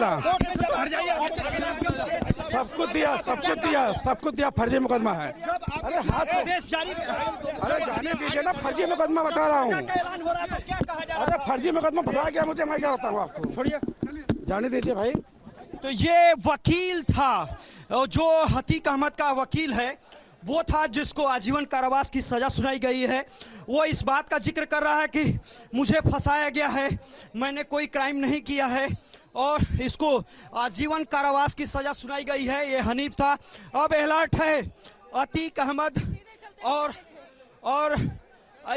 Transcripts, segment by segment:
बोला? सबको दिया फर्जी मुकदमा है। अरे हाथ अरे जाने दीजिए ना, फर्जी मुकदमा बता रहा हूँ। अरे फर्जी मुकदमा फंसा गया मुझे, मैं क्या बताऊँ आपको? छोड़िए, जाने दीजिए भाई। तो ये वकील था, जो अतीक अहमद का वकील है, वो था जिसको आजीवन कारावास की सज़ा सुनाई गई है। वो इस बात का जिक्र कर रहा है कि मुझे फंसाया गया है, मैंने कोई क्राइम नहीं किया है और इसको आजीवन कारावास की सज़ा सुनाई गई है। ये हनीफ था। अब अलर्ट है अतीक अहमद और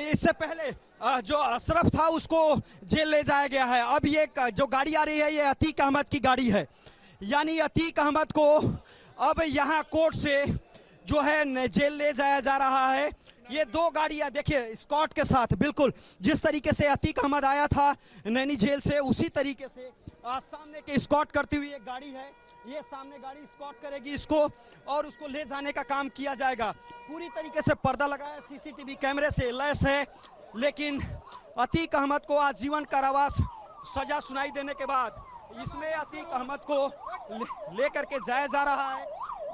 इससे पहले जो अशरफ था उसको जेल ले जाया गया है। अब ये जो गाड़ी आ रही है ये अतीक अहमद की गाड़ी है, यानी अतीक अहमद को अब यहाँ कोर्ट से जो है जेल ले जाया जा रहा है। ये दो गाड़ियां देखिए स्कॉट के साथ, बिल्कुल जिस तरीके से अतीक अहमद आया था नैनी जेल से उसी तरीके से सामने के स्कॉट करती हुई एक गाड़ी है। ये सामने गाड़ी स्कॉट करेगी इसको और उसको ले जाने का काम किया जाएगा। पूरी तरीके से पर्दा लगा है, सीसीटीवी कैमरे से लैस है। लेकिन अतीक अहमद को आजीवन कारावास सजा सुनाई देने के बाद इसमें अतीक अहमद को लेकर के जाया जा रहा है।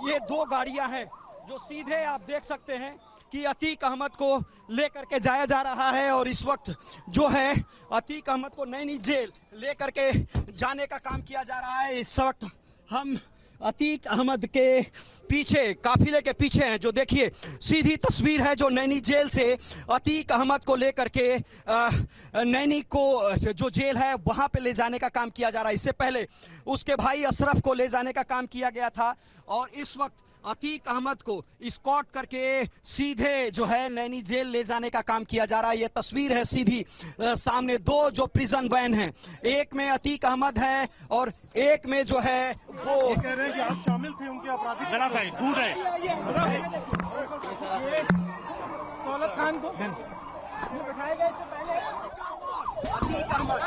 ये दो गाड़ियां हैं जो सीधे आप देख सकते हैं कि अतीक अहमद को लेकर के जाया जा रहा है और इस वक्त जो है अतीक अहमद को नैनी जेल लेकर के जाने का काम किया जा रहा है। इस वक्त हम अतीक अहमद के पीछे, काफिले के पीछे हैं। जो देखिए सीधी तस्वीर है जो नैनी जेल से अतीक अहमद को लेकर के नैनी को जो जेल है वहां पे ले जाने का काम किया जा रहा है। इससे पहले उसके भाई अशरफ को ले जाने का काम किया गया था और इस वक्त अतीक अहमद को स्कॉट करके सीधे जो है नैनी जेल ले जाने का काम किया जा रहा है। ये तस्वीर है सीधी सामने दो जो प्रिजन वैन हैं, एक में अतीक अहमद है और एक में जो है वो कह रहे हैं कि आप शामिल थे उनके आपराधिक। गलत है, झूठ है। दौलत खान को बिठाए गए थे पहले। अतीक अहमद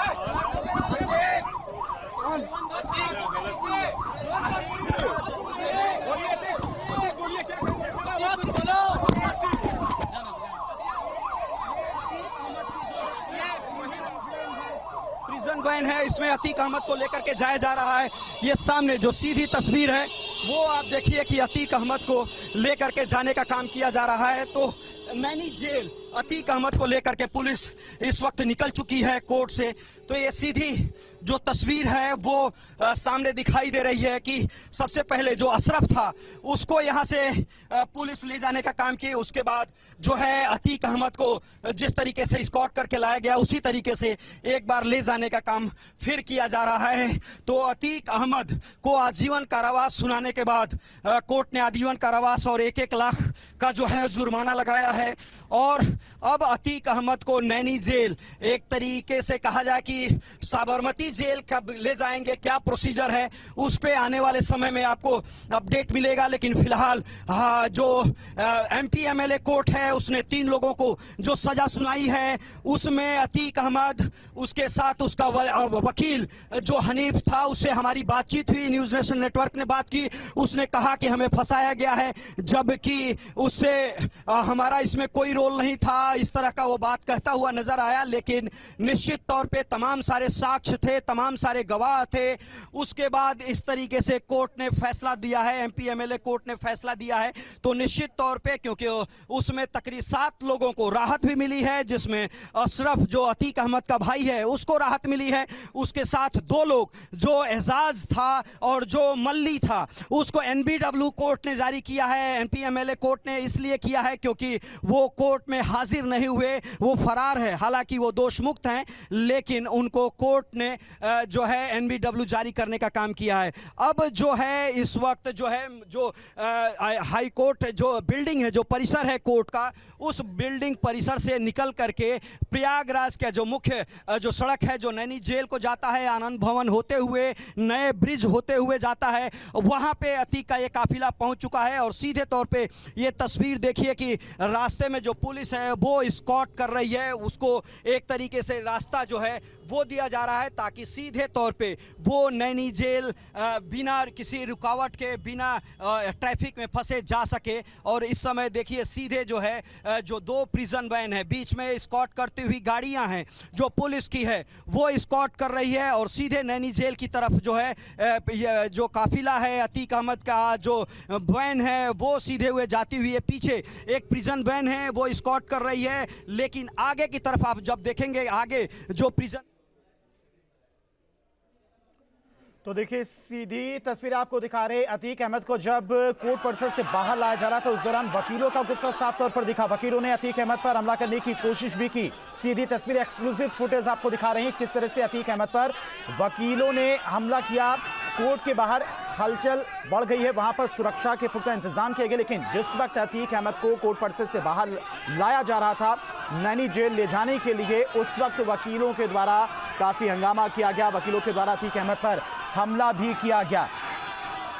प्रिजन वैन है, इसमें अतीक अहमद को लेकर के जाया जा रहा है। ये सामने जो सीधी तस्वीर है वो आप देखिए कि अतीक अहमद को लेकर के जाने का काम किया जा रहा है। तो नैनी जेल अतीक अहमद को लेकर के पुलिस इस वक्त निकल चुकी है कोर्ट से। तो ये सीधी जो तस्वीर है वो सामने दिखाई दे रही है कि सबसे पहले जो अशरफ था उसको यहाँ से पुलिस ले जाने का काम की। उसके बाद जो है अतीक अहमद को जिस तरीके से स्कॉट करके लाया गया उसी तरीके से एक बार ले जाने का काम फिर किया जा रहा है। तो अतीक अहमद को आजीवन कारावास सुनाने के बाद कोर्ट ने आजीवन कारावास और 1-1 लाख का जो है जुर्माना लगाया है। और अब अतीक अहमद को नैनी जेल, एक तरीके से कहा जाए कि साबरमती जेल कब ले जाएंगे, क्या प्रोसीजर है, उस पे आने वाले समय में आपको अपडेट मिलेगा। लेकिन फिलहाल जो एमपी एमएलए कोर्ट है उसने 3 लोगों को जो सजा सुनाई है उसमें अतीक अहमद, उसके साथ उसका वकील जो हनीफ था, उससे हमारी बातचीत हुई, न्यूज नेशन नेटवर्क ने बात की। उसने कहा कि हमें फंसाया गया है, जबकि उससे हमारा इसमें कोई रोल नहीं था, इस तरह का वो बात कहता हुआ नजर आया। लेकिन निश्चित तौर पे तमाम सारे साक्ष्य थे, तमाम सारे गवाह थे। उसके बाद इस तरीके से कोर्ट ने फैसला दिया है, एमपी एमएलए कोर्ट ने फैसला दिया है। तो निश्चित तौर पे क्योंकि उसमें तकरीबन 7 लोगों को राहत भी मिली है, जिसमें अशरफ जो अतीक अहमद का भाई है उसको राहत मिली है। उसके साथ 2 लोग जो एजाज था और जो मल्ली था उसको एनबीडब्ल्यू कोर्ट ने जारी किया है। एमपी एमएलए कोर्ट ने इसलिए किया है क्योंकि वो कोर्ट में हाजिर नहीं हुए, वो फरार है। हालांकि वो दोष मुक्त हैं लेकिन उनको कोर्ट ने जो है एनबीडब्ल्यू जारी करने का काम किया है। अब जो है इस वक्त जो है जो हाई कोर्ट जो बिल्डिंग है, जो परिसर है कोर्ट का, उस बिल्डिंग परिसर से निकल करके प्रयागराज का जो मुख्य जो सड़क है जो नैनी जेल को जाता है, आनंद भवन होते हुए, नए ब्रिज होते हुए जाता है, वहाँ पे अतीक का ये काफिला पहुँच चुका है। और सीधे तौर पे ये तस्वीर देखिए कि रास्ते में जो पुलिस है वो स्कॉट कर रही है, उसको एक तरीके से रास्ता जो है वो दिया जा रहा है ताकि सीधे तौर पे वो नैनी जेल बिना किसी रुकावट के, बिना ट्रैफिक में फंसे जा सके। और इस समय देखिए सीधे जो है जो दो प्रिजन वैन है, बीच में स्कॉट करती हुई गाड़ियां हैं जो पुलिस की है वो स्कॉट कर रही है और सीधे नैनी जेल की तरफ जो है जो काफिला है अतीक अहमद का जो वैन है वो सीधे हुए जाती हुई है। पीछे एक प्रिजन वैन है वो स्कॉट कर रही है, लेकिन आगे की तरफ आप जब देखेंगे आगे जो प्रिजन। तो देखिए सीधी तस्वीर आपको दिखा रहे अतीक अहमद को जब कोर्ट परिसर से बाहर लाया जा रहा था, उस दौरान वकीलों का गुस्सा साफ तौर पर दिखा। वकीलों ने अतीक अहमद पर हमला करने की कोशिश भी की। सीधी तस्वीर एक्सक्लूसिव फुटेज आपको दिखा रहे हैं किस तरह से अतीक अहमद पर वकीलों ने हमला किया। कोर्ट के बाहर हलचल बढ़ गई है, वहां पर सुरक्षा के पुख्ता इंतजाम किए गए। लेकिन जिस वक्त अतीक अहमद को कोर्ट परिसर से बाहर लाया जा रहा था नैनी जेल ले जाने के लिए, उस वक्त वकीलों के द्वारा काफी हंगामा किया गया। वकीलों के द्वारा अतीक अहमद पर हमला भी किया गया।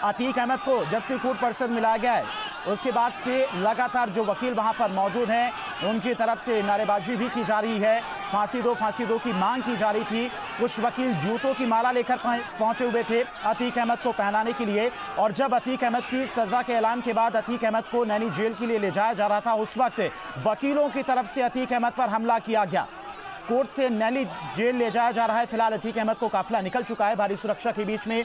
अतीक अहमद को जब से कोर्ट परिसर में लाया गया है उसके बाद से लगातार जो वकील वहां पर मौजूद हैं उनकी तरफ से नारेबाजी भी की जा रही है। फांसी दो की मांग की जा रही थी। कुछ वकील जूतों की माला लेकर पहुंचे हुए थे अतीक अहमद को पहनाने के लिए। और जब अतीक अहमद की सजा के ऐलान के बाद अतीक अहमद को नैनी जेल के लिए ले जाया जा रहा था, उस वक्त वकीलों की तरफ से अतीक अहमद पर हमला किया गया। कोर्ट से नैनी जेल ले जाया जा रहा है। फिलहाल अतीक अहमद को काफिला निकल चुका है। भारी सुरक्षा के बीच में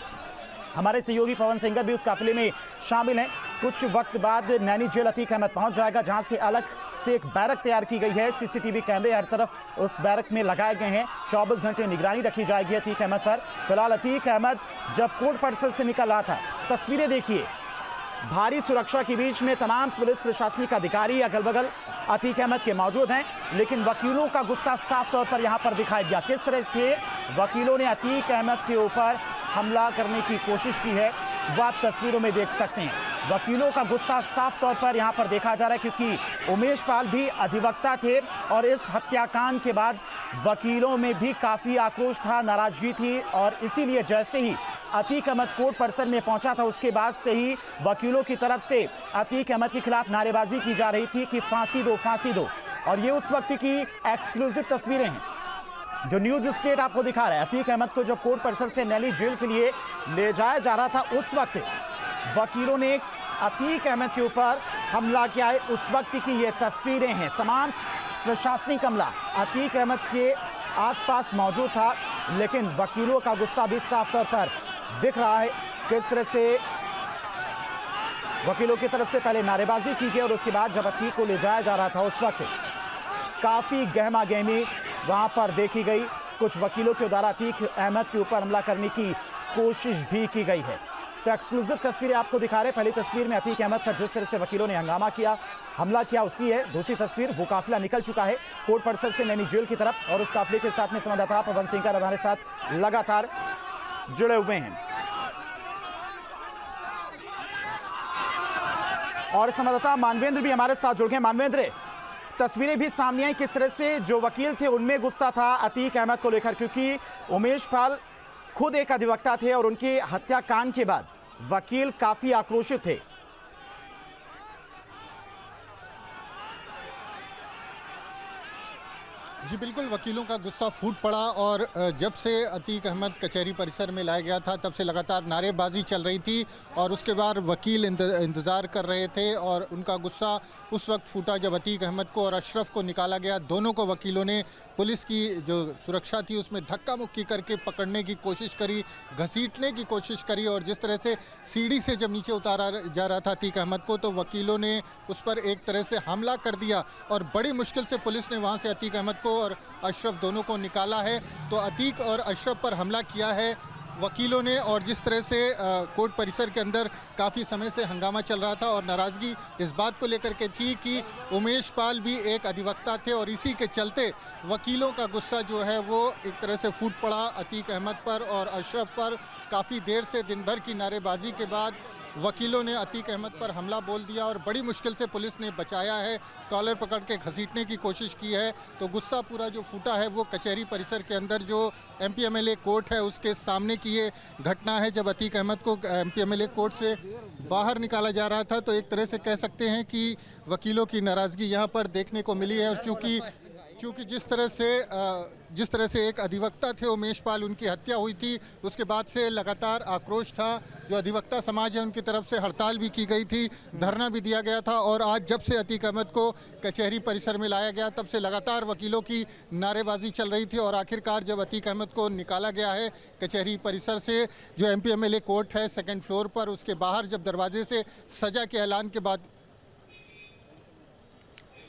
हमारे सहयोगी पवन सिंगर भी उस काफिले में शामिल हैं। कुछ वक्त बाद नैनी जेल अतीक अहमद पहुंच जाएगा, जहां से अलग से एक बैरक तैयार की गई है। सीसीटीवी कैमरे हर तरफ उस बैरक में लगाए गए हैं। 24 घंटे निगरानी रखी जाएगी अतीक अहमद पर। फिलहाल अतीक अहमद जब कोर्ट परिसर से निकल रहा था, तस्वीरें देखिए, भारी सुरक्षा के बीच में तमाम पुलिस प्रशासनिक अधिकारी अगल बगल अतीक अहमद के मौजूद हैं। लेकिन वकीलों का गुस्सा साफ तौर पर यहां पर दिखाई दिया। किस तरह से वकीलों ने अतीक अहमद के ऊपर हमला करने की कोशिश की है वो आप तस्वीरों में देख सकते हैं। वकीलों का गुस्सा साफ तौर पर यहां पर देखा जा रहा है, क्योंकि उमेश पाल भी अधिवक्ता थे और इस हत्याकांड के बाद वकीलों में भी काफी आक्रोश था, नाराजगी थी। और इसीलिए जैसे ही अतीक अहमद कोर्ट परिसर में पहुंचा था उसके बाद से ही वकीलों की तरफ से अतीक अहमद के खिलाफ नारेबाजी की जा रही थी कि फांसी दो, फांसी दो। और ये उस वक्त की एक्सक्लूसिव तस्वीरें हैं जो न्यूज स्टेट आपको दिखा रहा है। अतीक अहमद को जब कोर्ट परिसर से नैनी जेल के लिए ले जाया जा रहा था, उस वक्त वकीलों ने अतीक अहमद के ऊपर हमला किया है। उस वक्त की ये तस्वीरें हैं। तमाम प्रशासनिक अमला अतीक अहमद के आसपास मौजूद था, लेकिन वकीलों का गुस्सा भी साफ तौर पर दिख रहा है। किस तरह से वकीलों की तरफ से पहले नारेबाजी की गई और उसके बाद जब अतीक को ले जाया जा रहा था उस वक्त काफी गहमा गहमी वहां पर देखी गई। कुछ वकीलों के द्वारा अतीक अहमद के ऊपर हमला करने की कोशिश भी की गई है। तो एक्सक्लूसिव तस्वीरें आपको दिखा रहे हैं। पहली तस्वीर में अतीक अहमद पर जिस तरह से वकीलों ने हंगामा किया, हमला किया, उसकी है। दूसरी तस्वीर वो काफिला निकल चुका है कोर्ट परिसर से नैनी जेल की तरफ और उस काफिले के साथ में संवाददाता पवन सिंह हमारे साथ लगातार जुड़े हुए हैं। और संवाददाता मानवेंद्र भी हमारे साथ जुड़ गए। मानवेंद्र, तस्वीरें भी सामने आई किस तरह से जो वकील थे उनमें गुस्सा था अतीक अहमद को लेकर, क्योंकि उमेश पाल खुद एक अधिवक्ता थे और उनके हत्याकांड के बाद वकील काफी आक्रोशित थे। जी बिल्कुल, वकीलों का गुस्सा फूट पड़ा और जब से अतीक अहमद कचहरी परिसर में लाया गया था तब से लगातार नारेबाजी चल रही थी और उसके बाद वकील इंतज़ार कर रहे थे और उनका गुस्सा उस वक्त फूटा जब अतीक अहमद को और अशरफ को निकाला गया। दोनों को वकीलों ने पुलिस की जो सुरक्षा थी उसमें धक्का मुक्की करके पकड़ने की कोशिश करी, घसीटने की कोशिश करी और जिस तरह से सीढ़ी से जब नीचे उतारा जा रहा था अतीक अहमद को तो वकीलों ने उस पर एक तरह से हमला कर दिया और बड़ी मुश्किल से पुलिस ने वहाँ से अतीक अहमद को और अशरफ दोनों को निकाला है। तो अतीक और अशरफ पर हमला किया है वकीलों ने और जिस तरह से कोर्ट परिसर के अंदर काफ़ी समय से हंगामा चल रहा था और नाराज़गी इस बात को लेकर के थी कि उमेश पाल भी एक अधिवक्ता थे और इसी के चलते वकीलों का गुस्सा जो है वो एक तरह से फूट पड़ा अतीक अहमद पर और अशरफ पर। काफ़ी देर से दिन भर की नारेबाजी के बाद वकीलों ने अतीक अहमद पर हमला बोल दिया और बड़ी मुश्किल से पुलिस ने बचाया है, कॉलर पकड़ के घसीटने की कोशिश की है। तो गुस्सा पूरा जो फूटा है वो कचहरी परिसर के अंदर जो MPMLA कोर्ट है उसके सामने की ये घटना है। जब अतीक अहमद को MPMLA कोर्ट से बाहर निकाला जा रहा था तो एक तरह से कह सकते हैं कि वकीलों की नाराज़गी यहाँ पर देखने को मिली है और चूँकि क्योंकि जिस तरह से एक अधिवक्ता थे उमेश पाल, उनकी हत्या हुई थी, उसके बाद से लगातार आक्रोश था। जो अधिवक्ता समाज है उनकी तरफ से हड़ताल भी की गई थी, धरना भी दिया गया था, और आज जब से अतीक अहमद को कचहरी परिसर में लाया गया तब से लगातार वकीलों की नारेबाजी चल रही थी। और आखिरकार जब अतीक अहमद को निकाला गया है कचहरी परिसर से, जो MPMLA कोर्ट है 2nd फ्लोर पर, उसके बाहर जब दरवाजे से सजा के ऐलान के बाद।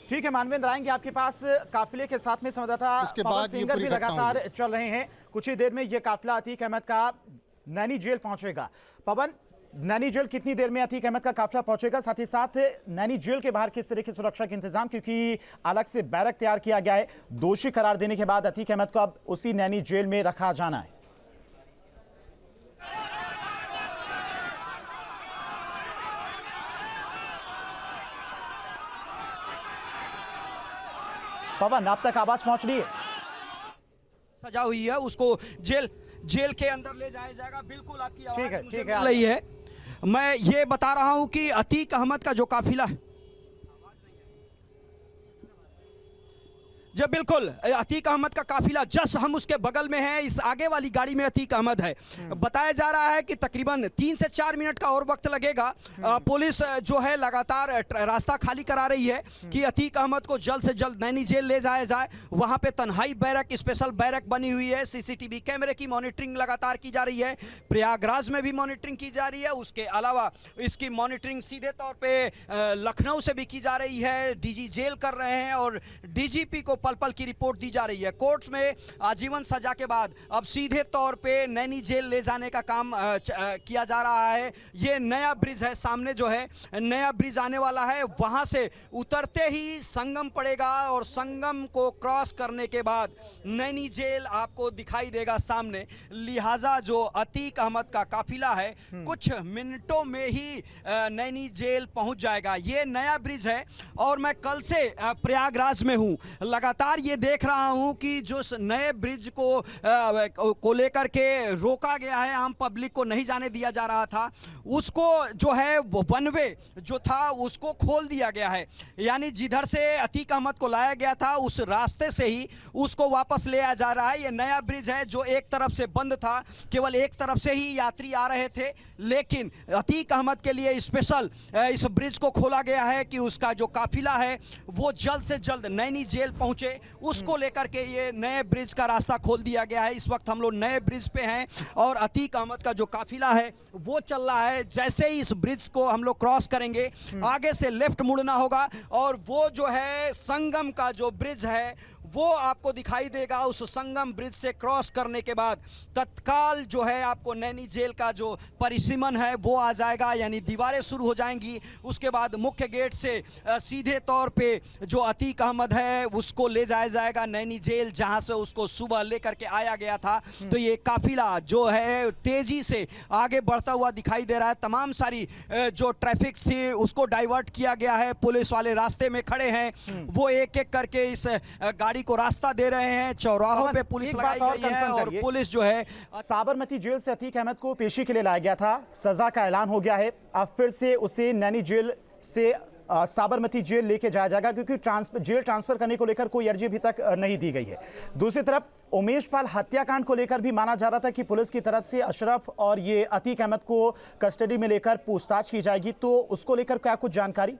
ठीक है मानवेंद्र, आएंगे आपके पास। काफिले के साथ में संवाददाता उसके पवन बाद ये सिंगर पूरी भी घटना लगातार होगी। चल रहे हैं। कुछ ही देर में ये काफिला अतीक अहमद का नैनी जेल पहुंचेगा। पवन, नैनी जेल कितनी देर में अतीक अहमद का काफिला पहुंचेगा? साथ ही साथ नैनी जेल के बाहर किस तरह की सुरक्षा के इंतजाम, क्योंकि अलग से बैरक तैयार किया गया है। दोषी करार देने के बाद अतीक अहमद को अब उसी नैनी जेल में रखा जाना है। पवन, आप तक आवाज पहुंच रही है? सजा हुई है उसको जेल के अंदर ले जाया जाएगा। बिल्कुल आपकी ठीक है, आवाज मुझे ठीक है। मिल रही है। मैं ये बता रहा हूं कि अतीक अहमद का जो काफिला है, जब बिल्कुल अतीक अहमद का काफिला जस्ट हम उसके बगल में है, इस आगे वाली गाड़ी में अतीक अहमद है। बताया जा रहा है कि तकरीबन 3 से 4 मिनट का और वक्त लगेगा। पुलिस जो है लगातार रास्ता खाली करा रही है कि अतीक अहमद को जल्द से जल्द नैनी जेल ले जाया जाए। वहां पे तन्हाई बैरक, स्पेशल बैरक बनी हुई है। CCTV कैमरे की मॉनिटरिंग लगातार की जा रही है। प्रयागराज में भी मॉनिटरिंग की जा रही है। उसके अलावा इसकी मॉनिटरिंग सीधे तौर पर लखनऊ से भी की जा रही है। DG जेल कर रहे हैं और DGP को पल पल की रिपोर्ट दी जा रही है। कोर्ट में आजीवन सजा के बाद अब सीधे तौर पे नैनी जेल ले जाने का काम किया जा रहा है। ये नया ब्रिज है, सामने जो है नया ब्रिज आने वाला है, वहां से उतरते ही संगम पड़ेगा और संगम को क्रॉस करने के बाद नैनी जेल आपको दिखाई देगा सामने। लिहाजा जो अतीक अहमद का काफिला है कुछ मिनटों में ही नैनी जेल पहुंच जाएगा। ये नया ब्रिज है और मैं कल से प्रयागराज में हूं, लगातार ये देख रहा हूं कि जो नए ब्रिज को लेकर के रोका गया है, आम पब्लिक को नहीं जाने दिया जा रहा था, उसको जो है वन वे जो था उसको खोल दिया गया है। यानी जिधर से अतीक अहमद को लाया गया था उस रास्ते से ही उसको वापस ले आया जा रहा है। ये नया ब्रिज है जो एक तरफ से बंद था, केवल एक तरफ से ही यात्री आ रहे थे, लेकिन अतीक अहमद के लिए स्पेशल इस ब्रिज को खोला गया है कि उसका जो काफिला है वो जल्द से जल्द नैनी जेल पहुंचे। उसको लेकर के ये नए ब्रिज का रास्ता खोल दिया गया है। इस वक्त हम लोग नए ब्रिज पे हैं और अतीक अहमद का जो काफिला है वो चल रहा है। जैसे ही इस ब्रिज को हम लोग क्रॉस करेंगे आगे से लेफ्ट मुड़ना होगा और वो जो है संगम का जो ब्रिज है वो आपको दिखाई देगा। उस संगम ब्रिज से क्रॉस करने के बाद तत्काल जो है आपको नैनी जेल का जो परिसीमन है वो आ जाएगा, यानी दीवारें शुरू हो जाएंगी। उसके बाद मुख्य गेट से सीधे तौर पे जो अतीक अहमद है उसको ले जाया जाएगा नैनी जेल, जहां से उसको सुबह लेकर के आया गया था। तो ये काफिला जो है तेजी से आगे बढ़ता हुआ दिखाई दे रहा है। तमाम सारी जो ट्रैफिक थी उसको डाइवर्ट किया गया है। पुलिस वाले रास्ते में खड़े हैं, वो एक एक करके इस गाड़ी को रास्ता दे रहे हैं। चौराहों पे पुलिस लगाई गई है और पुलिस जो है साबरमती जेल से अतीक अहमद को पेशी के लिए लाया गया था, सजा का ऐलान हो गया है। अब फिर से उसे नैनी जेल से साबरमती जेल लेके जाया जाएगा, क्योंकि जेल ट्रांसफर करने को लेकर कोई अर्जी अभी तक नहीं दी गई है। दूसरी तरफ उमेश पाल हत्याकांड को लेकर भी माना जा रहा था कि पुलिस की तरफ से अशरफ और ये अतीक अहमद को कस्टडी में लेकर पूछताछ की जाएगी, तो उसको लेकर क्या कुछ जानकारी?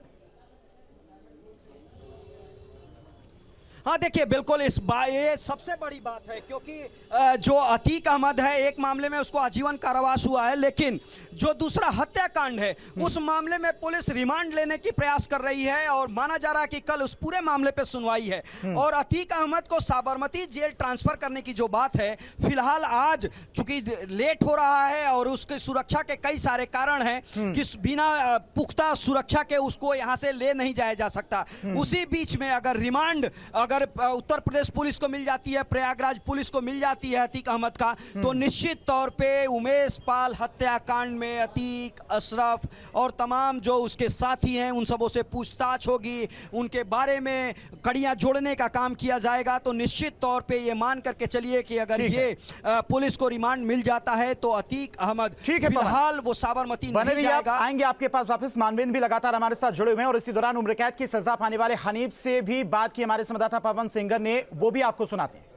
हाँ देखिए, बिल्कुल ये सबसे बड़ी बात है, क्योंकि जो अतीक अहमद है एक मामले में उसको आजीवन कारावास हुआ है, लेकिन जो दूसरा हत्याकांड है उस मामले में पुलिस रिमांड लेने की प्रयास कर रही है और माना जा रहा है कि कल उस पूरे मामले पे सुनवाई है। और अतीक अहमद को साबरमती जेल ट्रांसफर करने की जो बात है, फिलहाल आज चूंकि लेट हो रहा है और उसकी सुरक्षा के कई सारे कारण हैं कि बिना पुख्ता सुरक्षा के उसको यहाँ से ले नहीं जाया जा सकता। उसी बीच में अगर रिमांड अगर उत्तर प्रदेश पुलिस को मिल जाती है, प्रयागराज पुलिस को मिल जाती है अतीक अहमद का, तो निश्चित तौर पे उमेश पाल हत्याकांड में अतीक, अशरफ और तमाम जो उसके साथी हैं उन सबों से पूछताछ होगी, उनके बारे में कड़ियां जोड़ने का काम किया जाएगा। तो निश्चित तौर पे ये मान करके चलिए कि अगर ये पुलिस को रिमांड मिल जाता है तो अतीक अहमद फिलहाल वो साबरमती नहीं जाएगा। आएंगे आपके पास वापस। मानवेंद्र भी लगातार हमारे साथ जुड़े हुए हैं और इसी दौरान उम्र कैद की सजा पाने वाले हनीफ से भी बात की हमारे संवाददाता पवन सिंगर ने, वो भी आपको सुनाते हैं।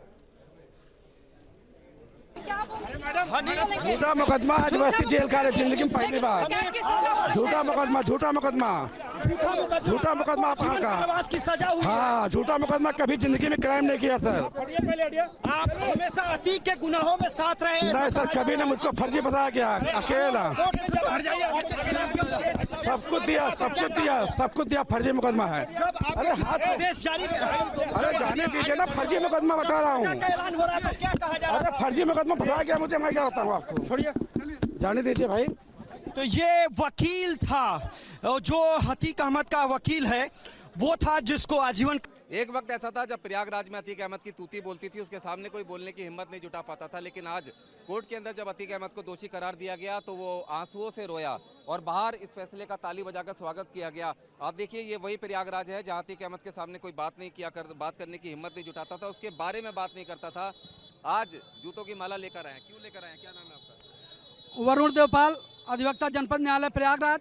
झूठा मुकदमा आज बस्ती जेल का जिंदगी में पहली बार। झूठा मुकदमा झूठा मुकदमा झूठा मुकदमा आपका का की सजा हुई। हाँ, झूठा मुकदमा कभी जिंदगी में क्राइम नहीं किया सर। आप हमेशा अतीक के गुनाहों में साथ रहे हैं। नहीं सर, कभी ने मुझको फर्जी फंसाया गया, अकेला कोर्ट में जब हट जाइए सब कुछ दिया फर्जी मुकदमा है। अरे आदेश जारी अरे जाने दीजिए ना, फर्जी मुकदमा बता रहा हूँ। ऐलान हो रहा है, क्या कहा जा रहा है? अरे फर्जी मुकदमा फंसा गया मुझे, मैं क्या बताऊँ आपको। छोड़िए, जाने दीजिए भाई। तो ये वकील था, जो अतीक अहमद का वकील है, वो था जिसको आजीवन। एक वक्त ऐसा था जब प्रयागराज में अतीक अहमद की तूती बोलती थी, उसके सामने कोई बोलने की हिम्मत नहीं जुटा पाता था। लेकिन आज कोर्ट के अंदर जब अतीक अहमद को दोषी करार दिया गया तो वो आंसुओं से रोया और बाहर इस फैसले का ताली बजाकर स्वागत किया गया। आप देखिए, ये वही प्रयागराज है जहाँ अतीक अहमद के सामने कोई बात करने की हिम्मत नहीं जुटाता था, उसके बारे में बात नहीं करता था। आज जूतों की माला लेकर आए, क्यों लेकर आए, क्या नाम है आपका? वरुण देवपाल, अधिवक्ता जनपद न्यायालय प्रयागराज।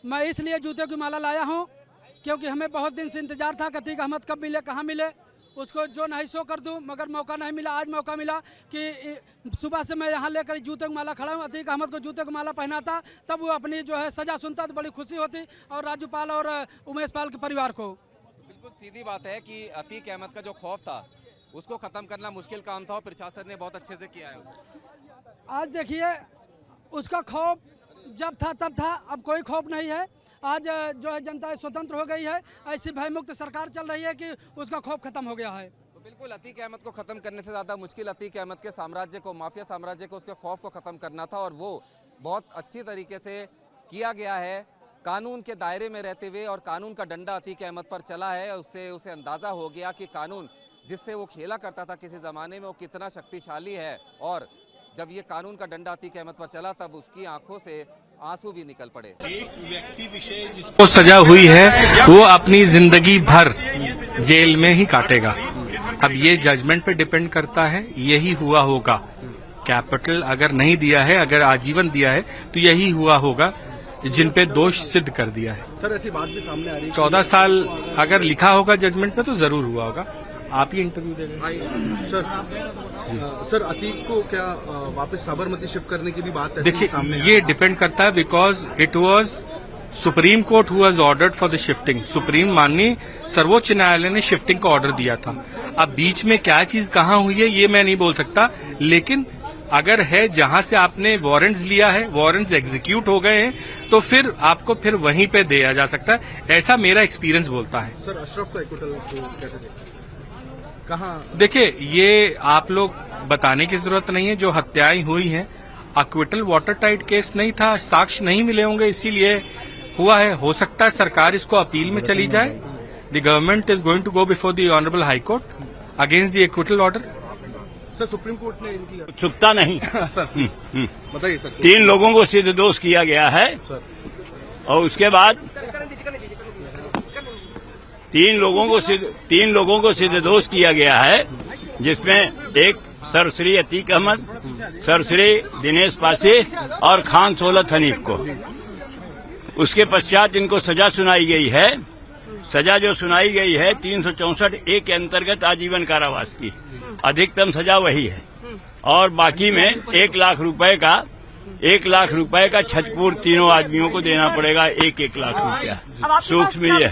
मैं इसलिए जूते की माला लाया हूं क्योंकि हमें बहुत दिन से इंतजार था कि अतीक अहमद कब मिले, कहां मिले। उसको जो नहीं सो कर दूं, मगर मौका नहीं मिला। आज मौका मिला कि सुबह से मैं यहां लेकर जूते की माला खड़ा हूं। अतीक अहमद को जूते की माला पहनाता तब वो अपनी जो है सजा सुनता तो बड़ी खुशी होती, और राजू पाल और उमेश पाल के परिवार को। बिल्कुल सीधी बात है कि अतीक अहमद का जो खौफ था उसको खत्म करना मुश्किल काम था और प्रशासन ने बहुत अच्छे से किया है। आज देखिए, उसका खौफ जब था तब था, अब कोई खौफ नहीं है। आज जो है जनता स्वतंत्र हो गई है, ऐसी भयमुक्त सरकार चल रही है कि उसका खौफ खत्म हो गया है। तो बिल्कुल अतीक अहमद को खत्म करने से ज़्यादा मुश्किल अतीक अहमद के साम्राज्य को, माफिया साम्राज्य को, उसके खौफ को खत्म करना था, और वो बहुत अच्छी तरीके से किया गया है। कानून के दायरे में रहते हुए और कानून का डंडा अतीक अहमद पर चला है। उससे उसे अंदाज़ा हो गया कि कानून जिससे वो खेला करता था किसी ज़माने में, वो कितना शक्तिशाली है। और जब ये कानून का डंडा अतीक अहमद पर चला तब उसकी आंखों से आंसू भी निकल पड़े। एक व्यक्ति विशेष जिसको सजा हुई है वो अपनी जिंदगी भर जेल में ही काटेगा। अब ये जजमेंट पे डिपेंड करता है, यही हुआ होगा। कैपिटल अगर नहीं दिया है, अगर आजीवन दिया है, तो यही हुआ होगा जिन पे दोष सिद्ध कर दिया है। सर, ऐसी बात भी सामने आ रही है 14 साल अगर लिखा होगा जजमेंट में तो जरूर हुआ होगा। आप ही इंटरव्यू दे रहे हैं। सर, अतीक को क्या वापस साबरमती शिफ्ट करने की भी बात है? देखिए, ये डिपेंड करता है because it was supreme court who has ordered for the shifting. Supreme माननीय सर्वोच्च न्यायालय ने शिफ्टिंग का ऑर्डर दिया था। अब बीच में क्या चीज कहाँ हुई है ये मैं नहीं बोल सकता, लेकिन अगर है जहां से आपने वारंट्स लिया है, वारंट्स एग्जीक्यूट हो गए हैं, तो फिर आपको फिर वहीं पे दिया जा सकता है, ऐसा मेरा एक्सपीरियंस बोलता है। सर, अशरफ को एक्विटल कैसे देखते हैं? कहाँ? देखिए, ये आप लोग बताने की जरूरत नहीं है। जो हत्याएं हुई हैं, एक्विटल वाटर टाइट केस नहीं था, साक्ष्य नहीं मिले होंगे, इसीलिए हुआ है। हो सकता है सरकार इसको अपील में चली जाए। The government is going to go before the honourable high court against the acquittal order. Sir, Supreme Court ने इनकी उत्सुकता नहीं सर, बताइए सर। 3 लोगों को सिद्ध दोष किया गया है और उसके बाद 3 लोगों को सिद्ध दोष किया गया है, जिसमें एक सरश्री अतीक अहमद, सरश्री दिनेश पासी और खान सोलत हनीफ को। उसके पश्चात इनको सजा सुनाई गई है। सजा जो सुनाई गई है 364(a) के अंतर्गत आजीवन कारावास की, अधिकतम सजा वही है। और बाकी में 1 लाख रुपए का छजपूर तीनों आदमियों को देना पड़ेगा, 1-1 लाख रुपया। सूक्ष्म ये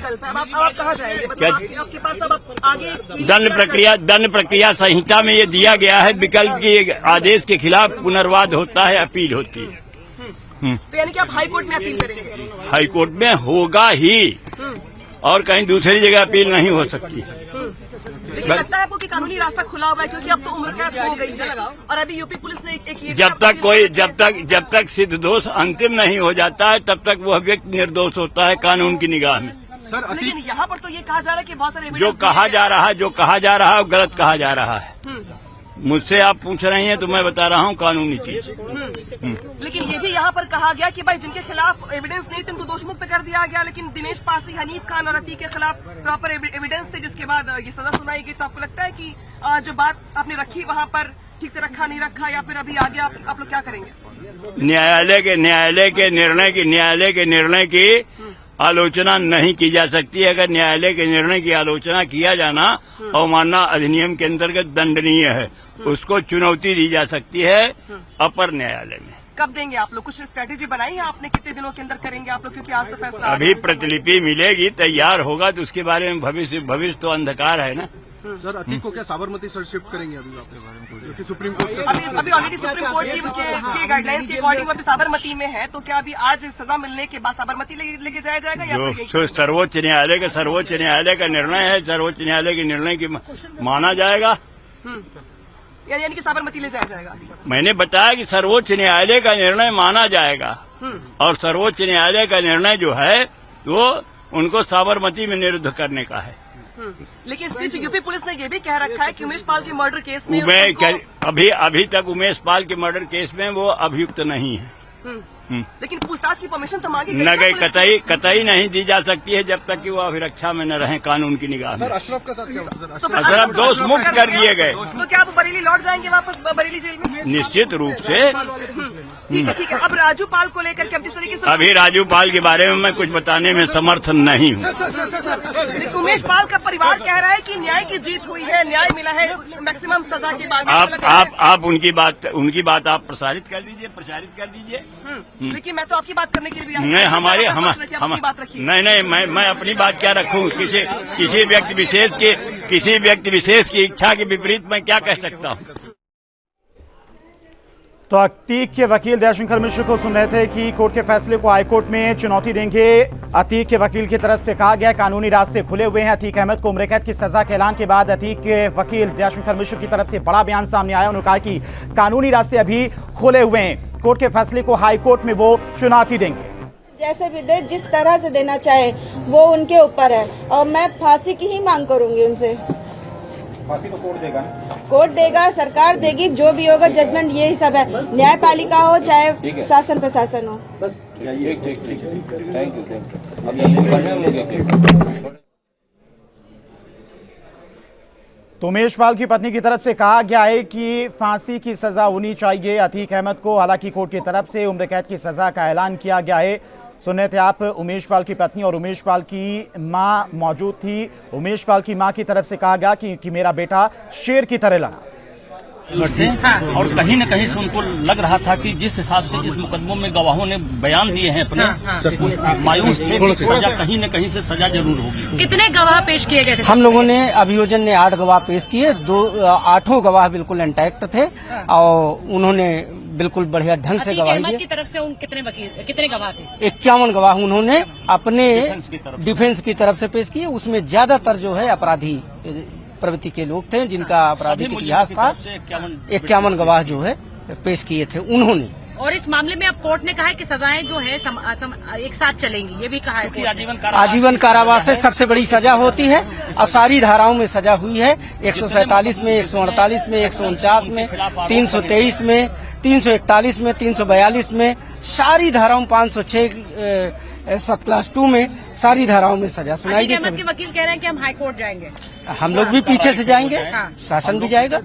दंड प्रक्रिया संहिता में ये दिया गया है, विकल्प की आदेश के खिलाफ पुनर्वाद होता है, अपील होती है। तो यानी कि आप हाई कोर्ट में अपील करेंगे? हाई कोर्ट में होगा ही, और कहीं दूसरी जगह अपील नहीं हो सकती। लेकिन लगता है आपको कि कानूनी रास्ता खुला हुआ है, क्योंकि अब तो उम्र कैद हो गई है और अभी यूपी पुलिस ने एक जब तक सिद्ध दोष अंतिम नहीं हो जाता है तब तक वह व्यक्ति निर्दोष होता है कानून की निगाह में। सर, लेकिन यहाँ पर तो ये कहा जा रहा है कि बहुत सारे जो कहा जा रहा है वो गलत कहा जा रहा है। मुझसे आप पूछ रही हैं तो मैं बता रहा हूँ कानूनी चीज। लेकिन ये भी यहाँ पर कहा गया कि भाई जिनके खिलाफ एविडेंस नहीं थे उनको दोष मुक्त कर दिया गया, लेकिन दिनेश पासी, हनीफ खान और अतीक के खिलाफ प्रॉपर एविडेंस थे, जिसके बाद ये सजा सुनाई गई। तो आपको लगता है कि जो बात आपने रखी वहाँ पर ठीक से रखा नहीं रखा, या फिर अभी आगे आप लोग क्या करेंगे? न्यायालय के निर्णय की आलोचना नहीं की जा सकती। अगर न्यायालय के निर्णय की आलोचना किया जाना अवमानना अधिनियम के अंतर्गत दंडनीय है, उसको चुनौती दी जा सकती है अपर न्यायालय में। कब देंगे आप लोग? कुछ स्ट्रेटेजी बनाई है आपने? कितने दिनों के अंदर करेंगे आप लोग? क्योंकि आज तो फैसला अभी प्रतिलिपि मिलेगी, तैयार होगा तो उसके बारे में भविष्य तो अंधकार है ना। सर अतीक को क्या साबरमती सर शिफ्ट करेंगे अभी आपके बारे में? क्योंकि सुप्रीम कोर्ट अभी ऑलरेडी सुप्रीम कोर्ट की गाइडलाइंस के अकॉर्डिंग अभी साबरमती में है, तो क्या अभी आज सजा मिलने के बाद साबरमती लेके जाया जाएगा या जो सर्वोच्च न्यायालय का निर्णय है, सर्वोच्च न्यायालय के निर्णय की माना जाएगा, यानी कि साबरमती ले जाया जाएगा? मैंने बताया कि सर्वोच्च न्यायालय का निर्णय माना जाएगा और सर्वोच्च न्यायालय का निर्णय जो है वो उनको साबरमती में निरुद्ध करने का है। लेकिन इस बीच यूपी पुलिस ने ये भी कह रखा है कि उमेश पाल के मर्डर केस में अभी तक उमेश पाल के मर्डर केस में वो अभियुक्त नहीं है। लेकिन पूछताछ की परमिशन तो मांगी न गई, कतई नहीं दी जा सकती है जब तक कि वो अभिरक्षा में न रहे कानून की निगाह में। सर अशरफ का साथ क्या होगा? तो अशरफ दोष मुक्त कर दिए गए। तो क्या आप बरेली लौट जाएंगे वापस बरेली जेल में? निश्चित रूप से। ठीक है। अब राजू पाल को लेकर के अब जिस तरीके से अभी राजू पाल के बारे में मैं कुछ बताने में समर्थ नहीं हूँ। उमेश पाल का परिवार कह रहा है कि न्याय की जीत हुई है, न्याय मिला है मैक्सिमम सजा के बाद। आप उनकी बात आप प्रसारित कर दीजिए। लेकिन मैं तो आपकी बात करने के लिए नहीं, नहीं, मैं अपनी बात क्या रखूं? किसी व्यक्ति विशेष की इच्छा के विपरीत मैं क्या कह सकता हूं? तो अतीक के वकील दयाशंकर मिश्र को सुन रहे थे कि कोर्ट के फैसले को हाईकोर्ट में चुनौती देंगे। अतीक के वकील की तरफ से कहा गया कानूनी रास्ते खुले हुए हैं। अतीक अहमद को उम्र कैद की सजा के ऐलान के बाद अतीक के वकील दयाशंकर मिश्र की तरफ से बड़ा बयान सामने आया। उन्होंने कहा कि कानूनी रास्ते अभी खुले हुए हैं, कोर्ट के फैसले को हाईकोर्ट में वो चुनौती देंगे। जैसे भी दे, जिस तरह से देना चाहे वो उनके ऊपर है और मैं फांसी की ही मांग करूंगी उनसे। फांसी को कोर्ट देगा, सरकार देगी, जो भी होगा जजमेंट यही सब है। न्यायपालिका हो चाहे शासन प्रशासन हो। बस ठीक। Thank you. तो उमेश पाल की पत्नी की तरफ से कहा गया है कि फांसी की सजा होनी चाहिए अतीक अहमद को। हालांकि कोर्ट की तरफ से उम्र कैद की सजा का ऐलान किया गया है। सुने थे आप उमेश पाल की पत्नी और उमेश पाल की मां मौजूद थी। उमेश पाल की मां की तरफ से कहा गया कि मेरा बेटा शेर की तरह लड़ा और कहीं न कहीं से उनको लग रहा था कि जिस हिसाब से जिस मुकदमों में गवाहों ने बयान दिए हैं अपने मायूस थे कि सजा कहीं न कहीं से सजा जरूर होगी। कितने गवाह पेश किए गए थे? हम लोगों ने अभियोजन ने 8 गवाह पेश किए। 8 गवाह बिल्कुल इंटैक्ट थे और उन्होंने बिल्कुल बढ़िया ढंग से गवाही दी। की तरफ से कितने गवाह थे? 51 गवाह उन्होंने अपने डिफेंस की तरफ से पेश किए। उसमें ज्यादातर जो है अपराधी प्रवृत्ति के लोग थे जिनका आपराधिक इतिहास था। 51 गवाह जो है पेश किए थे उन्होंने। और इस मामले में अब कोर्ट ने कहा है कि सजाएं जो है एक साथ चलेंगी, ये भी कहा है। आजीवन कारावास से सबसे बड़ी सजा होती है और सारी धाराओं में सजा हुई है। 147 में, 148 में, 149 में, 323 में, 341 में, 342 में, सारी धाराओं 506 सब क्लास 2 में सारी धाराओं में सजा सुनाई गई। के वकील कह रहे हैं कि हम हाई कोर्ट जाएंगे। हम लोग भी पीछे से जाएंगे, शासन भी जाएगा।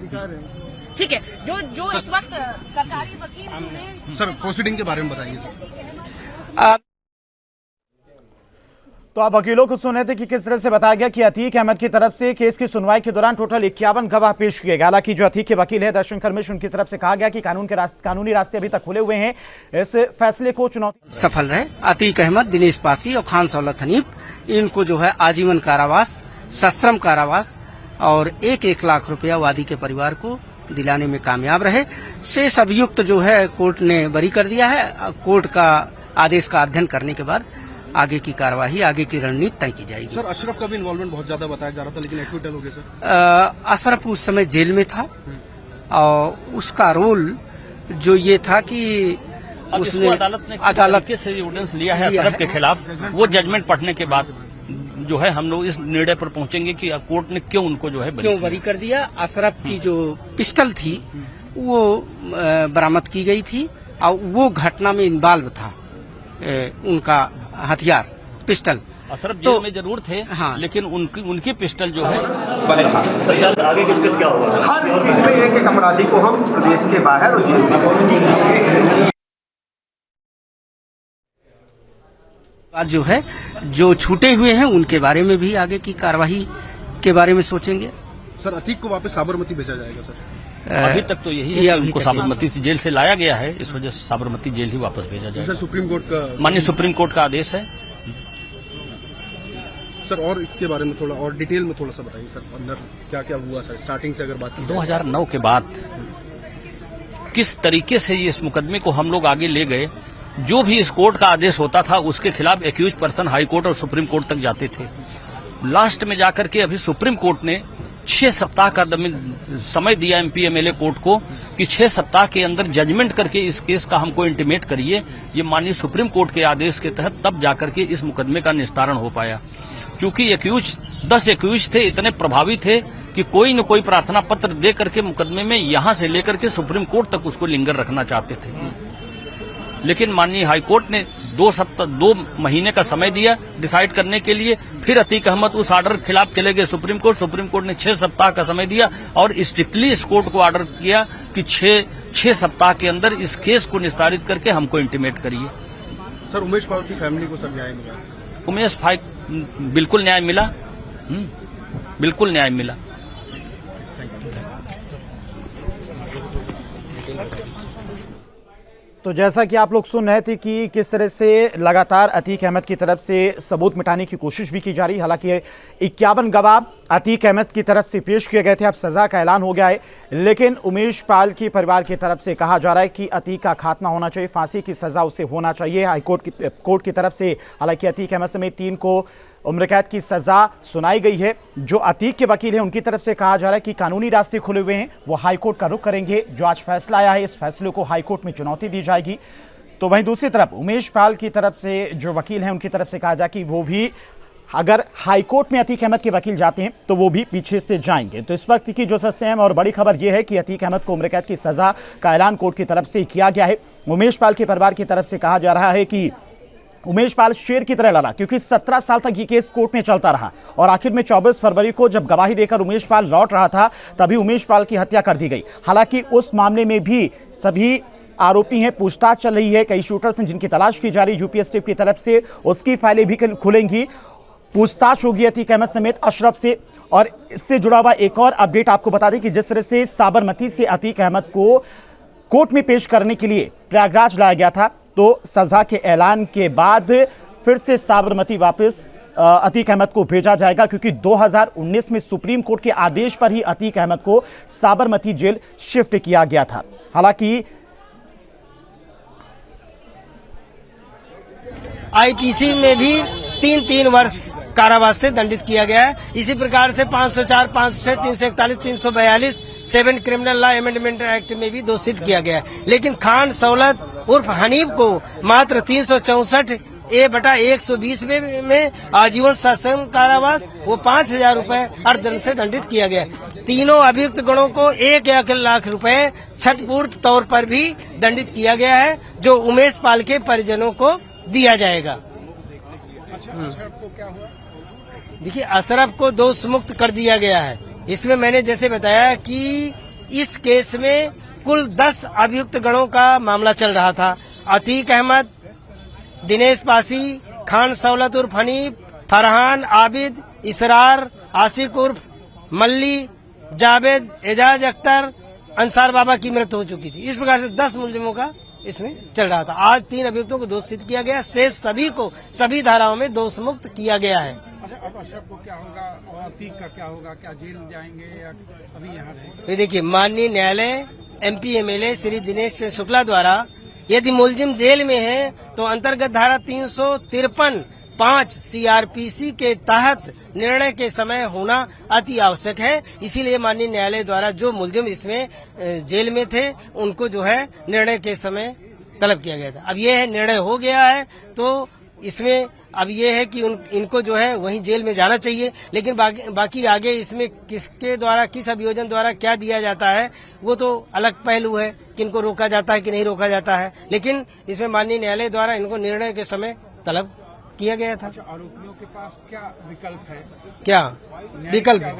ठीक है। जो इस वक्त सरकारी वकील सर प्रोसीडिंग के बारे में बताइए सर। तो आप वकीलों को सुने थे कि किस तरह से बताया गया कि अतीक अहमद की तरफ से केस की सुनवाई के दौरान टोटल 51 गवाह पेश किए गए। हालांकि जो अतीक के वकील है दयाशंकर मिश्र, उनकी तरफ से कहा गया कि कानूनी रास्ते अभी तक खुले हुए हैं, इस फैसले को चुनौती सफल रहे। अतीक अहमद, दिनेश पासी और खान सौलत हनीफ इनको जो है आजीवन कारावास, सश्रम कारावास और 1-1 लाख रुपया वादी के परिवार को दिलाने में कामयाब रहे। शेष अभियुक्त जो है कोर्ट ने बरी कर दिया है। कोर्ट का आदेश का अध्ययन करने के बाद आगे की कार्यवाही, आगे की रणनीति तय की जाएगी। सर अशरफ का भी इन्वॉल्वमेंट बहुत ज्यादा बताया जा रहा था, लेकिन एक्विटल हो गया सर। अशरफ उस समय जेल में था और उसका रोल जो ये था कि उसने अदालत के से एविडेंस लिया है अशरफ के खिलाफ। वो जजमेंट पढ़ने के बाद जो है हम लोग इस निर्णय पर पहुंचेंगे कि कोर्ट ने क्यों उनको जो है बरी कर दिया। अशरफ की जो पिस्टल थी वो बरामद की गई थी और वो घटना में इन्वॉल्व था उनका हथियार पिस्टल। अशरफ जेल में जरूर थे, हाँ, लेकिन उनकी पिस्टल जो है आगे की स्टेप क्या होगा? हर स्थिति में एक अपराधी को हम प्रदेश के बाहर और जेल में आज जो है जो छूटे हुए हैं उनके बारे में भी आगे की कार्यवाही के बारे में सोचेंगे। सर अतीक को वापस साबरमती भेजा जाएगा सर? अभी तक तो यही है, उनको साबरमती से जेल से लाया गया है, इस वजह से साबरमती जेल ही वापस भेजा जाएगा। सुप्रीम कोर्ट का माननीय सुप्रीम कोर्ट का आदेश है। सर और इसके बारे में थोड़ा और डिटेल में थोड़ा सा बताइए सर, अंदर क्या क्या हुआ सर, स्टार्टिंग से अगर बात की 2009 के बाद किस तरीके से ये इस मुकदमे को हम लोग आगे ले गए। जो भी इस कोर्ट का आदेश होता था उसके खिलाफ एक्यूज पर्सन हाई कोर्ट और सुप्रीम कोर्ट तक जाते थे। लास्ट में जाकर के अभी सुप्रीम कोर्ट ने 6 सप्ताह का समय दिया एमपी एमएलए कोर्ट को कि 6 सप्ताह के अंदर जजमेंट करके इस केस का हमको इंटीमेट करिए। ये माननीय सुप्रीम कोर्ट के आदेश के तहत तब जाकर के इस मुकदमे का निस्तारण हो पाया। क्योंकि एक्यूज 10 एक्यूज थे, इतने प्रभावी थे कि कोई न कोई प्रार्थना पत्र दे करके मुकदमे में यहां से लेकर के सुप्रीम कोर्ट तक उसको लिंगर रखना चाहते थे। लेकिन माननीय हाईकोर्ट ने 2 महीने का समय दिया डिसाइड करने के लिए। फिर अतीक अहमद उस ऑर्डर के खिलाफ चले गए सुप्रीम कोर्ट ने 6 सप्ताह का समय दिया और स्ट्रिक्टली इस कोर्ट को ऑर्डर किया कि 6 सप्ताह के अंदर इस केस को निस्तारित करके हमको इंटीमेट करिए। सर उमेश पाल की फैमिली को सर न्याय मिला? उमेश भाई बिल्कुल न्याय मिला, बिल्कुल न्याय मिला। तो जैसा कि आप लोग सुन रहे थे कि किस तरह से लगातार अतीक अहमद की तरफ से सबूत मिटाने की कोशिश भी की जा रही है। हालांकि 51 गवाह अतीक अहमद की तरफ से पेश किए गए थे, अब सजा का ऐलान हो गया है। लेकिन उमेश पाल के परिवार की तरफ से कहा जा रहा है कि अतीक का खात्मा होना चाहिए, फांसी की सजा उसे होना चाहिए। हाईकोर्ट कोर्ट की तरफ से हालांकि अतीक अहमद समेत 3 को उम्र कैद की सजा सुनाई गई है। जो अतीक के वकील हैं उनकी तरफ से कहा जा रहा है कि कानूनी रास्ते खुले हुए हैं, वो हाईकोर्ट का रुख करेंगे। जो आज फैसला आया है इस फैसले को हाईकोर्ट में चुनौती दी जाएगी। तो वहीं दूसरी तरफ उमेश पाल की तरफ से जो वकील हैं उनकी तरफ से कहा जा कि वो भी अगर हाईकोर्ट में अतीक अहमद के वकील जाते हैं तो वो भी पीछे से जाएंगे। तो इस वक्त की जो सबसे अहम और बड़ी खबर यह है कि अतीक अहमद को उम्र कैद की सजा का ऐलान कोर्ट की तरफ से किया गया है। उमेश पाल के परिवार की तरफ से कहा जा रहा है कि उमेश पाल शेर की तरह लड़ा, क्योंकि 17 साल तक ये केस कोर्ट में चलता रहा और आखिर में 24 फरवरी को जब गवाही देकर उमेश पाल लौट रहा था तभी उमेश पाल की हत्या कर दी गई। हालांकि उस मामले में भी सभी आरोपी हैं, पूछताछ चल रही है। कई शूटर्स हैं जिनकी तलाश की जा रही यूपीएसटीएफ की तरफ से, उसकी फाइलें भी खुलेंगी। पूछताछ होगी अतीक अहमद समेत अशरफ से। और इससे जुड़ा हुआ एक और अपडेट आपको बता दें कि जिस तरह से साबरमती से अतीक अहमद को कोर्ट में पेश करने के लिए प्रयागराज लाया गया था, तो सजा के ऐलान के बाद फिर से साबरमती वापस अतीक अहमद को भेजा जाएगा, क्योंकि 2019 में सुप्रीम कोर्ट के आदेश पर ही अतीक अहमद को साबरमती जेल शिफ्ट किया गया था। हालांकि आईपीसी में भी 3 वर्ष कारावास से दंडित किया गया है। इसी प्रकार से 504, 506, 341, 342 7 क्रिमिनल लॉ अमेंडमेंट एक्ट में भी दोषित किया गया है। लेकिन खान सौलत उर्फ हनीफ को मात्र 364A/120 में आजीवन सश्रम कारावास वो 5,000 रुपए अर्थदंड से दंडित किया गया। तीनों अभियुक्त गणों को 1 लाख रुपए क्षतिपूर्ति तौर पर भी दंडित किया गया है, जो उमेश पाल के परिजनों को दिया जाएगा। देखिए, अशरफ को दोष मुक्त कर दिया गया है। इसमें मैंने जैसे बताया कि इस केस में कुल 10 अभियुक्त गणों का मामला चल रहा था। अतीक अहमद, दिनेश पासी, खान सौलत उर्फ हनीफ, फरहान, आबिद, इसरार, आशिक उर्फ मल्ली, जावेद, एजाज अख्तर, अंसार बाबा की मृत्यु हो चुकी थी। इस प्रकार से 10 मुलजिमों का इसमें चल रहा था। आज 3 अभियुक्तों को दोषित किया गया, शेष सभी को सभी धाराओं में दोष मुक्त किया गया है। अब अशरफ को क्या होगा और अतीक का क्या होगा? क्या जेल जाएंगे या अभी यहाँ रहेंगे? देखिए, माननीय न्यायालय एमपी एमएलए श्री दिनेश शुक्ला द्वारा यदि मुलजिम जेल में है तो अंतर्गत धारा 353(5) सीआरपीसी के तहत निर्णय के समय होना अति आवश्यक है। इसीलिए माननीय न्यायालय द्वारा जो मुलजिम इसमें जेल में थे उनको जो है निर्णय के समय तलब किया गया था। अब ये है, निर्णय हो गया है, तो इसमें अब ये है कि इनको जो है वहीं जेल में जाना चाहिए। लेकिन बाकी आगे इसमें किसके द्वारा, किस अभियोजन द्वारा क्या दिया जाता है वो तो अलग पहलू है कि इनको रोका जाता है कि नहीं रोका जाता है। लेकिन इसमें माननीय न्यायालय द्वारा इनको निर्णय के समय तलब किया गया था। आरोपियों के पास क्या विकल्प है? क्या विकल्प है?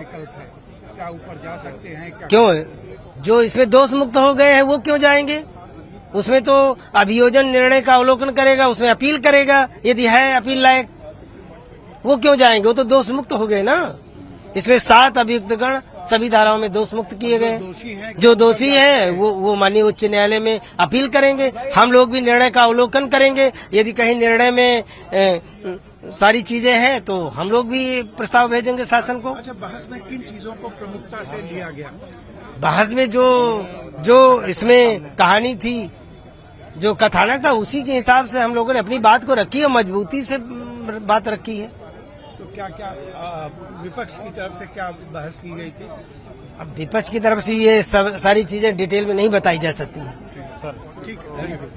क्या ऊपर जा सकते हैं? क्या क्यों? जो इसमें दोष मुक्त हो गए हैं वो क्यों जाएंगे? उसमें तो अभियोजन निर्णय का अवलोकन करेगा, उसमें अपील करेगा, यदि है अपील लायक। वो क्यों जाएंगे? वो तो दोष मुक्त हो गए ना। इसमें 7 अभियुक्तगण सभी धाराओं में दोष मुक्त किए गए। जो दोषी है वो माननीय उच्च न्यायालय में अपील करेंगे। हम लोग भी निर्णय का अवलोकन करेंगे। यदि कहीं निर्णय में सारी चीजें हैं तो हम लोग भी प्रस्ताव भेजेंगे शासन को। अच्छा, बहस में किन चीजों को प्रमुखता से लिया गया? बहस में जो इसमें कहानी थी, जो कथानक था, उसी के हिसाब से हम लोगों ने अपनी बात को रखी है, मजबूती से बात रखी है। तो क्या विपक्ष की तरफ से क्या बहस की गई थी? अब विपक्ष की तरफ से ये सारी चीजें डिटेल में नहीं बताई जा सकती। ठीक, थैंक यू।